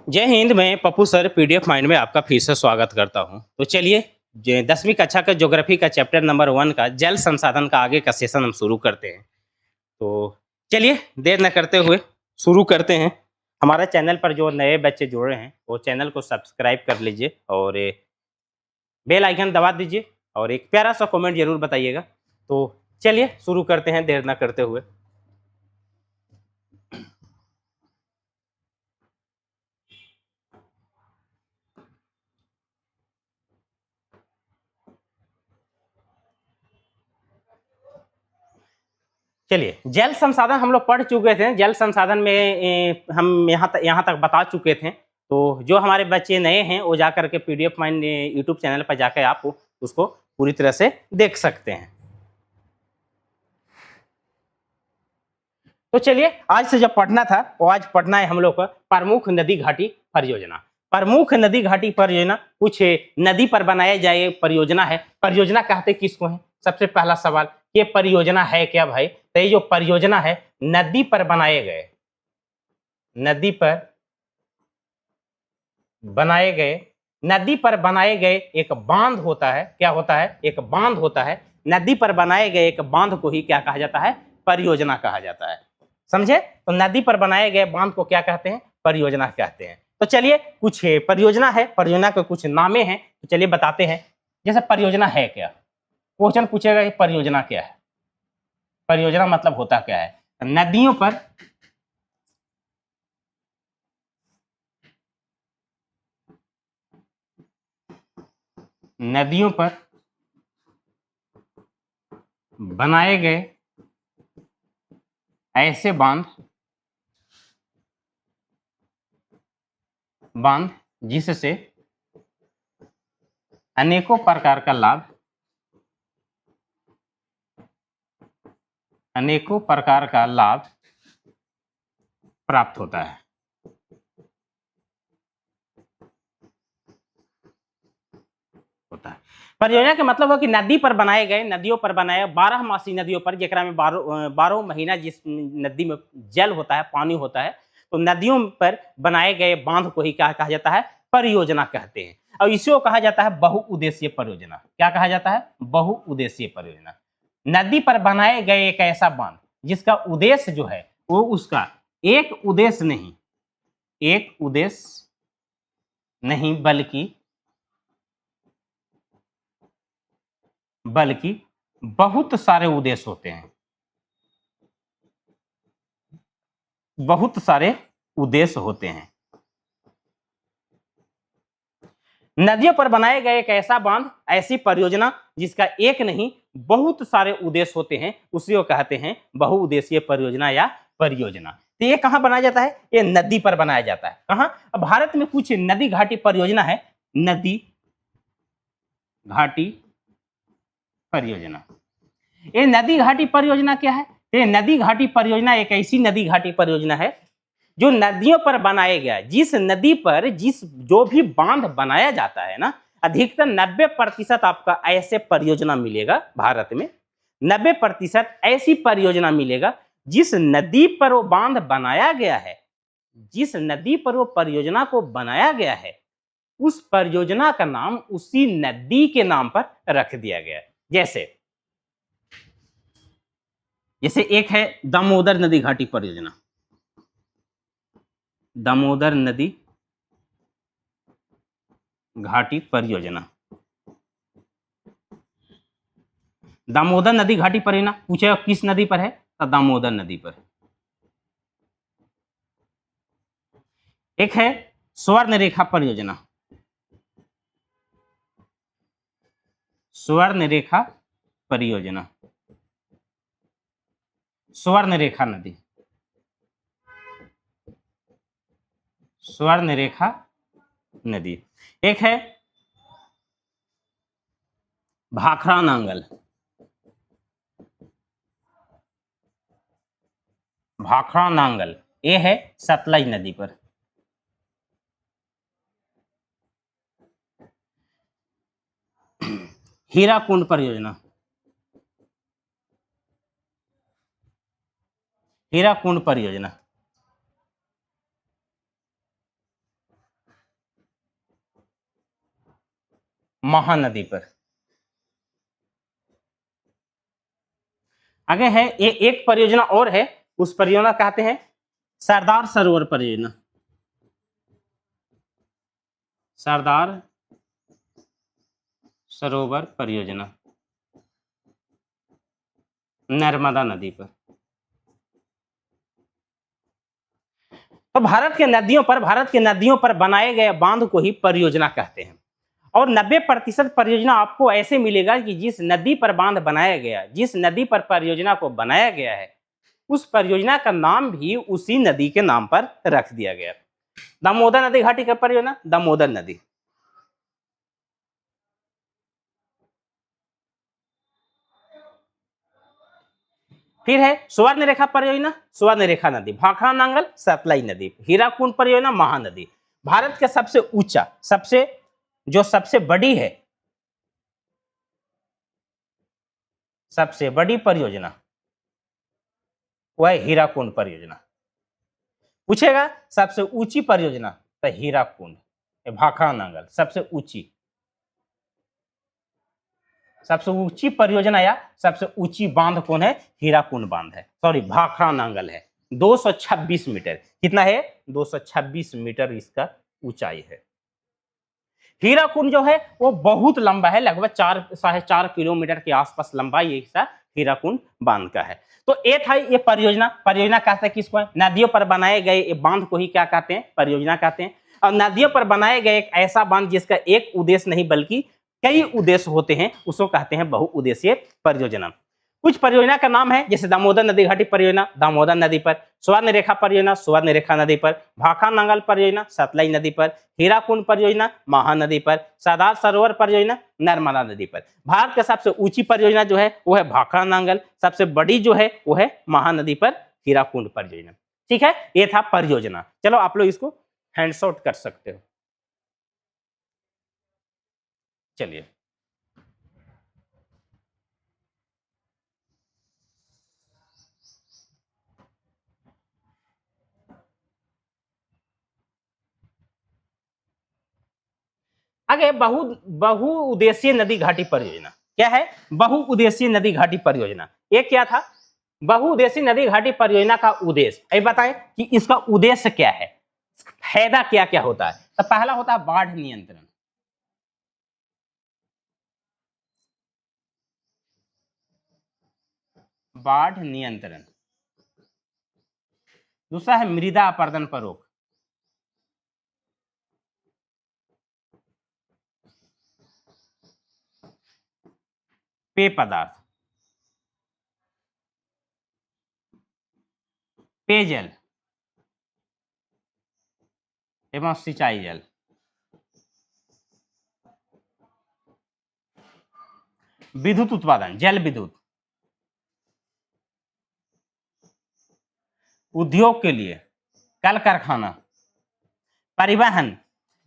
जय हिंद। मैं Pappu sir PDF mind में आपका फिर से स्वागत करता हूं। तो चलिए 10वीं कक्षा का ज्योग्राफी का चैप्टर नंबर 1 का जल संसाधन का आगे का सेशन हम शुरू करते हैं। तो चलिए देर न करते हुए शुरू करते हैं। हमारे चैनल पर जो नए बच्चे जुड़ रहे हैं वो चैनल को सब्सक्राइब कर लीजिए और बेल आइकन दबा दीजिए और एक प्यारा सा कमेंट जरूर बताइएगा। तो चलिए शुरू करते हैं देर न करते हुए। चलिए जल संसाधन हम लोग पढ़ चुके थे। जल संसाधन में हम यहाँ तक बता चुके थे। तो जो हमारे बच्चे नए हैं वो जाकर के पीडीएफ माइंड यूट्यूब चैनल पर जाकर आप उसको पूरी तरह से देख सकते हैं। तो चलिए आज से जब पढ़ना था वो आज पढ़ना है हम लोग का प्रमुख नदी घाटी परियोजना। प्रमुख नदी घाटी परियोजना कुछ नदी पर बनाया जाए परियोजना है। परियोजना कहते किसको है? सबसे पहला सवाल, ये परियोजना है क्या भाई? तो ये जो परियोजना है नदी पर बनाए गए, नदी पर बनाए गए, नदी पर बनाए गए एक बांध होता है। क्या होता है? एक बांध होता है। नदी पर बनाए गए एक बांध को ही क्या कहा जाता है? परियोजना कहा जाता है। समझे? तो नदी पर बनाए गए बांध को क्या कहते हैं? परियोजना कहते हैं। तो चलिए कुछ परियोजना है, परियोजना के कुछ नामे हैं, तो चलिए बताते हैं। जैसे परियोजना है क्या? क्वेश्चन पूछेगा ये परियोजना क्या है? परियोजना मतलब होता क्या है? नदियों पर नदियों पर बनाए गए ऐसे बांध जिससे अनेकों प्रकार का लाभ, अनेकों प्रकार का लाभ प्राप्त होता है। परियोजना के मतलब है कि नदी पर बनाए गए, नदियों पर बनाए 12मासी नदियों पर, जेकरा में 12 महीना जिस नदी में जल होता है, पानी होता है, तो नदियों पर बनाए गए बांध को ही क्या कहा जाता है? परियोजना कहते हैं। और इसी को कहा जाता है बहुउद्देशीय परियोजना। क्या कहा जाता है? बहुउद्देशीय परियोजना। नदी पर बनाए गए एक ऐसा बांध जिसका उद्देश्य जो है वो उसका एक उद्देश्य नहीं, एक उद्देश्य नहीं बल्कि बहुत सारे उद्देश्य होते हैं। बहुत सारे उद्देश्य होते हैं। नदियों पर बनाए गए एक ऐसा बांध, ऐसी परियोजना जिसका एक नहीं बहुत सारे उद्देश्य होते हैं, उसी को कहते हैं बहुउद्देशीय परियोजना या परियोजना। तो ये कहाँ बनाया जाता है? ये नदी पर बनाया जाता है। कहाँ? अब भारत में कुछ नदी घाटी परियोजना है। नदी घाटी परियोजना। ये नदी घाटी परियोजना क्या है? ये नदी घाटी परियोजना एक ऐसी नदी घाटी परियोजना है जो नदियों पर बनाया गया। जिस नदी पर जो भी बांध बनाया जाता है ना, अधिकतर 90% आपका ऐसे परियोजना मिलेगा भारत में। 90% ऐसी परियोजना मिलेगा जिस नदी पर वो बांध बनाया गया है, जिस नदी पर वो परियोजना को बनाया गया है, उस परियोजना का नाम उसी नदी के नाम पर रख दिया गया है। जैसे एक है दामोदर नदी घाटी परियोजना। दामोदर नदी घाटी परियोजना। दामोदर नदी घाटी परियोजना पूछे किस नदी पर है? तो दामोदर नदी पर। एक है स्वर्ण रेखा परियोजना। स्वर्ण रेखा परियोजना, स्वर्ण रेखा नदी, स्वर्ण रेखा नदी। एक है भाखड़ा नांगल। भाखड़ा नांगल ये है सतलज नदी पर। हीराकुंड परियोजना। हीराकुंड परियोजना। महानदी पर। आगे है एक परियोजना और है, उस परियोजना कहते हैं सरदार सरोवर परियोजना। सरदार सरोवर परियोजना नर्मदा नदी पर। तो भारत के नदियों पर बनाए गए बांध को ही परियोजना कहते हैं। और 90% परियोजना आपको ऐसे मिलेगा कि जिस नदी पर बांध बनाया गया, जिस नदी पर परियोजना को बनाया गया है, उस परियोजना का नाम भी उसी नदी के नाम पर रख दिया गया। दामोदर नदी घाटी का परियोजना दामोदर नदी। फिर है स्वर्ण रेखा परियोजना, स्वर्ण रेखा नदी, भाखड़ा नांगल सतलज नदी, हीराकुंड परियोजना महानदी। भारत का सबसे ऊंचा सबसे बड़ी है, सबसे बड़ी परियोजना वह है हीराकुंड परियोजना। पूछेगा सबसे ऊंची परियोजना तो हीराकुंड, भाखड़ा नांगल सबसे ऊंची परियोजना या सबसे ऊंची बांध कौन है? हीराकुंड बांध है, सॉरी भाखड़ा नांगल है। 226 मीटर, कितना है? 226 मीटर इसका ऊंचाई है। हीराकुंड जो है वो बहुत लंबा है, लगभग 4.5 किलोमीटर के आसपास लंबा ये हिस्सा हीराकुंड बांध का है। तो ये था ये परियोजना कहते हैं किसको? नदियों पर बनाए गए ये बांध को ही क्या कहते हैं? परियोजना कहते हैं। और नदियों पर बनाए गए एक ऐसा बांध जिसका एक उद्देश्य नहीं बल्कि कई उद्देश्य होते हैं, उसको कहते हैं बहुउद्देशीय परियोजना। कुछ परियोजना का नाम है जैसे दामोदर नदी घाटी परियोजना दामोदर नदी पर, स्वर्ण रेखा परियोजना स्वर्ण रेखा नदी पर, भाखड़ा नांगल परियोजना सतलज नदी पर, हीराकुंड परियोजना महानदी पर, सरदार सरोवर परियोजना नर्मदा नदी पर। भारत की सबसे ऊंची परियोजना जो है वो है भाखड़ा नांगल, सबसे बड़ी जो है वो है महानदी पर हीराकुंड परियोजना। ठीक है, ये था परियोजना। चलो आप लोग इसको हैंडशॉट कर सकते हो। चलिए आगे बहुउद्देशीय नदी घाटी परियोजना क्या है? बहुउद्देशीय नदी घाटी परियोजना ये क्या था? बहुउद्देशीय नदी घाटी परियोजना का उद्देश्य ये बताएं कि इसका उद्देश्य क्या है, फायदा क्या क्या होता है। तो पहला होता है बाढ़ नियंत्रण, बाढ़ नियंत्रण। दूसरा है मृदा अपरदन पर रोक, पेय पदार्थ, पेयजल एवं सिंचाई जल। विद्युत उत्पादन, जल विद्युत, उद्योग के लिए, कल कारखाना, परिवहन।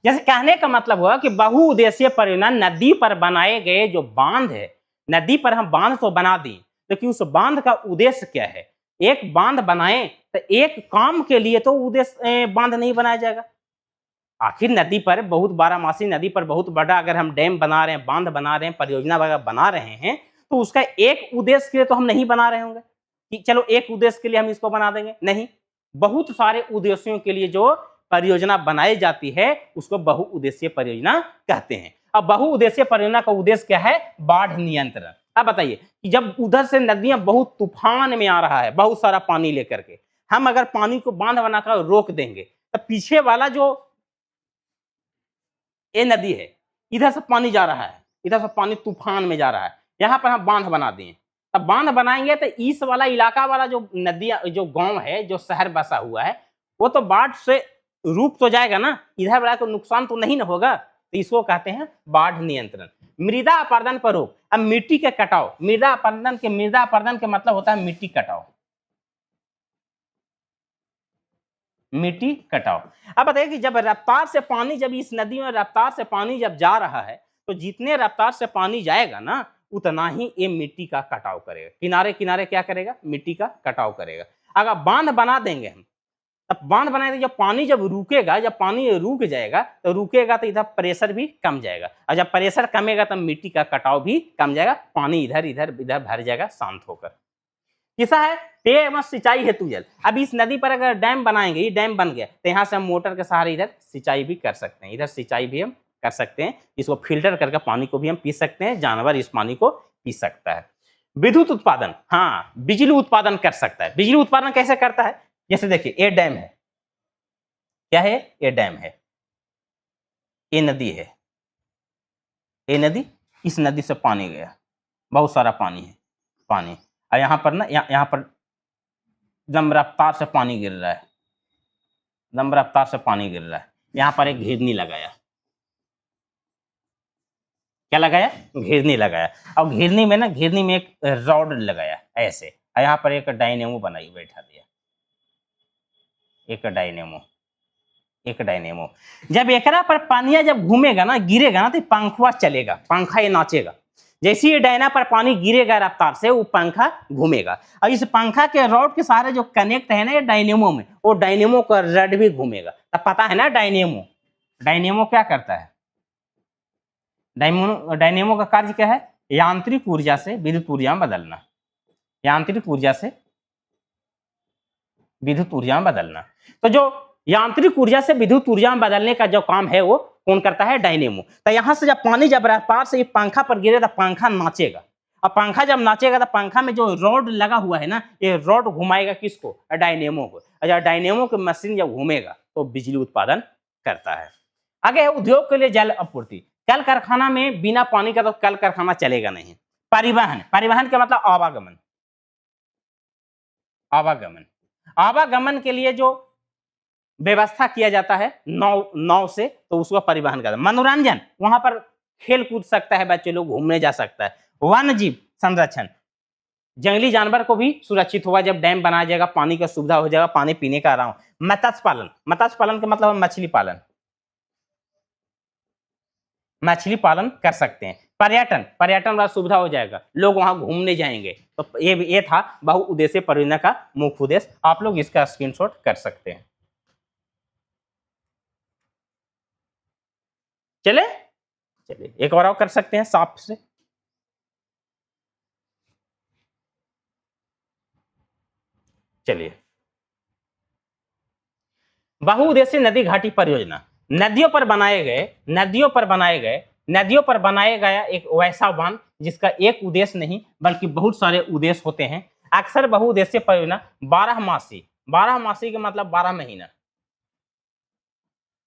जैसे कहने का मतलब हुआ कि बहुउद्देशीय परियोजना नदी पर बनाए गए जो बांध है, नदी पर हम बांध तो बना दी, लेकिन उस बांध का उद्देश्य क्या है? एक बांध बनाए तो एक काम के लिए तो उद्देश्य बांध नहीं बनाया जाएगा। आखिर नदी पर बहुत बारहमासी नदी पर बहुत बड़ा अगर हम डैम बना रहे हैं, बांध बना रहे हैं, परियोजना वगैरह बना रहे हैं, तो उसका एक उद्देश्य के लिए तो हम नहीं बना रहे होंगे कि चलो एक उद्देश्य के लिए हम इसको बना देंगे, नहीं। बहुत सारे उद्देश्यों के लिए जो परियोजना बनाई जाती है उसको बहुउद्देशीय परियोजना कहते हैं। अब बहुउद्देशीय परियोजना का उद्देश्य क्या है? बाढ़ नियंत्रण। अब बताइए कि जब उधर से नदियां बहुत तूफान में आ रहा है, बहुत सारा पानी लेकर के, हम अगर पानी को बांध बनाकर रोक देंगे तो पीछे वाला जो ये नदी है, इधर से पानी जा रहा है, इधर से पानी तूफान में जा रहा है, यहाँ पर हम बांध बना दिए। अब बांध बनाएंगे तो इस वाला इलाका वाला जो नदियां जो गांव है, जो शहर बसा हुआ है, वो तो बाढ़ से रूप तो जाएगा ना, इधर वाला को नुकसान तो नहीं ना होगा। तो इसको कहते हैं बाढ़ नियंत्रण। मृदा अपरदन पर रोक। अब मिट्टी के कटाव, मृदा अपरदन के मतलब होता है मिट्टी कटाव, मिट्टी कटाव। अब बताइए कि जब रफ्तार से पानी, जब इस नदी में रफ्तार से पानी जब जा रहा है, तो जितने रफ्तार से पानी जाएगा ना उतना ही ये मिट्टी का कटाव करेगा, किनारे किनारे क्या करेगा? मिट्टी का कटाव करेगा। अगर बांध बना देंगे हम तब बांध बनाए तो जब पानी जब रुकेगा, जब पानी रुक जाएगा तो रुकेगा तो इधर प्रेशर भी कम जाएगा, और जब प्रेशर कमेगा तब मिट्टी का कटाव भी कम जाएगा, पानी इधर इधर इधर भर जाएगा शांत होकर। किसा है पेय एवं सिंचाई हेतु जल। अब इस नदी पर अगर डैम बनाएंगे, ये डैम बन गया तो यहाँ से हम मोटर के सहारे इधर सिंचाई भी कर सकते हैं, इधर सिंचाई भी हम कर सकते हैं, इसको फिल्टर करके पानी को भी हम पी सकते हैं, जानवर इस पानी को पी सकता है। विद्युत उत्पादन, हाँ बिजली उत्पादन कर सकता है। बिजली उत्पादन कैसे करता है, जैसे देखिए ये डैम है, क्या है ये डैम है, ये नदी है, ये नदी, इस नदी से पानी गया, बहुत सारा पानी है, पानी, और यहाँ पर ना यहाँ पर दम रफ्तार से पानी गिर रहा है, दम रफ्तार से पानी गिर रहा है। यहाँ पर एक घिरनी लगाया, क्या लगाया, घिरनी लगाया, और घिरनी में ना, घिरनी में एक रॉड लगाया ऐसे, और यहाँ पर एक डायनेमो बनाई बैठा दिया, एक डायनेमो, एक डायनेमो। जब एकरा पर पानिया जब घूमेगा ना, गिरेगा ना, तो पंखवा चलेगा, पंखा ये नाचेगा। जैसे ये डायना पर पानी गिरेगा रफ्तार से, वो पंखा घूमेगा, और इस पंखा के रॉड के सहारे जो कनेक्ट है ना ये डायनेमो में, वो डायनेमो का रड भी घूमेगा। तब पता है ना डायनेमो, डायनेमो क्या करता है, डायनेमो का कार्य क्या है, यांत्रिक ऊर्जा से विद्युत ऊर्जा में बदलना, यांत्रिक ऊर्जा से विद्युत ऊर्जा में बदलना। तो जो यांत्रिक ऊर्जा से विद्युत ऊर्जा में बदलने का जो काम है वो कौन करता है, डायनेमो। तो यहाँ से जब पानी जब रफ्तार से पंखा पर गिरे तो पंखा नाचेगा, और पंखा जब नाचेगा तो पंखा में जो रॉड लगा हुआ है ना, ये रॉड घुमाएगा किसको, डायनेमो को, और जब डायनेमो की मशीन जब घूमेगा तो बिजली उत्पादन करता है। आगे है उद्योग के लिए जल आपूर्ति। कल कारखाना में बिना पानी का तो कल कारखाना चलेगा नहीं। परिवहन, परिवहन का मतलब आवागमन, आवागमन, आवागमन के लिए जो व्यवस्था किया जाता है नाव से, तो उसको परिवहन करता है। मनोरंजन, वहां पर खेल कूद सकता है, बच्चे लोग घूमने जा सकता है। वन्य जीव संरक्षण, जंगली जानवर को भी सुरक्षित होगा जब डैम बनाया जाएगा, पानी का सुविधा हो जाएगा, पानी पीने का आराम। मत्स्य पालन, मत्स्य पालन का मतलब मछली पालन, मछली पालन कर सकते हैं। पर्यटन, पर्यटन वाला सुविधा हो जाएगा, लोग वहां घूमने जाएंगे। तो ये था बहुउद्देशीय परियोजना का मुख्य उद्देश्य। आप लोग इसका स्क्रीनशॉट कर सकते हैं। चले चलिए एक और कर सकते हैं साफ से। चलिए, बहुउद्देशीय नदी घाटी परियोजना, नदियों पर बनाए गए, नदियों पर बनाए गए, नदियों पर बनाया गया एक वैसा बांध जिसका एक उद्देश्य नहीं बल्कि बहुत सारे उद्देश्य होते हैं। अक्सर बहुउद्देशीय परियोजना 12 मासी, 12 मासी का मतलब 12 महीना,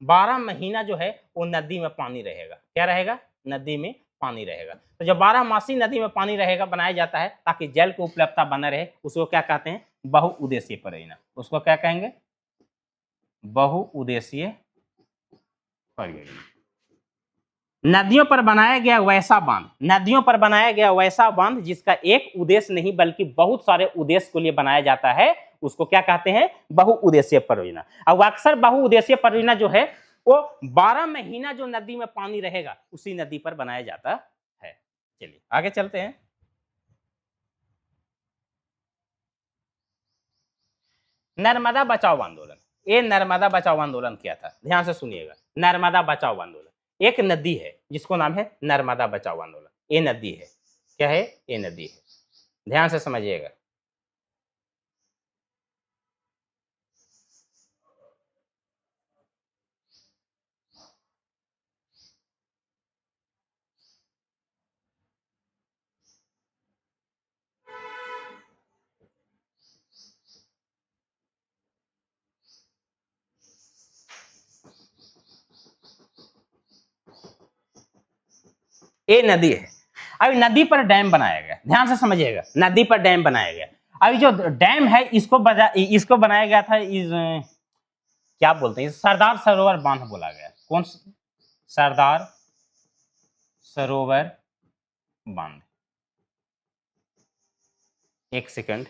12 महीना जो है वो नदी में पानी रहेगा। क्या रहेगा, नदी में पानी रहेगा। तो जब 12 मासी नदी में पानी रहेगा बनाया जाता है ताकि जल की उपलब्धता बना रहे, उसको क्या कहते हैं, बहुउद्देशीय परियोजना। उसको क्या कहेंगे, बहुउद्देशीय परियोजना। नदियों पर बनाया गया वैसा बांध, नदियों पर बनाया गया वैसा बांध जिसका एक उद्देश्य नहीं बल्कि बहुत सारे उद्देश्य के लिए बनाया जाता है, उसको क्या कहते हैं, बहुउद्देशीय परियोजना। अब अक्सर बहुउद्देशीय परियोजना जो है वो 12 महीना जो नदी में पानी रहेगा उसी नदी पर बनाया जाता है। चलिए आगे चलते हैं। नर्मदा बचाओ आंदोलन, ये नर्मदा बचाओ आंदोलन क्या था, ध्यान से सुनिएगा। नर्मदा बचाओ आंदोलन, एक नदी है जिसको नाम है नर्मदा बचाओ आंदोलन। ये नदी है, क्या है, ये नदी है, ध्यान से समझिएगा। ये नदी है, अभी नदी पर डैम बनाया गया, ध्यान से समझिएगा, नदी पर डैम बनाया गया। अभी जो डैम है इसको बनाया गया था, क्या बोलते हैं, सरदार सरोवर बांध बोला गया। कौन, सरदार सरोवर बांध। एक सेकंड,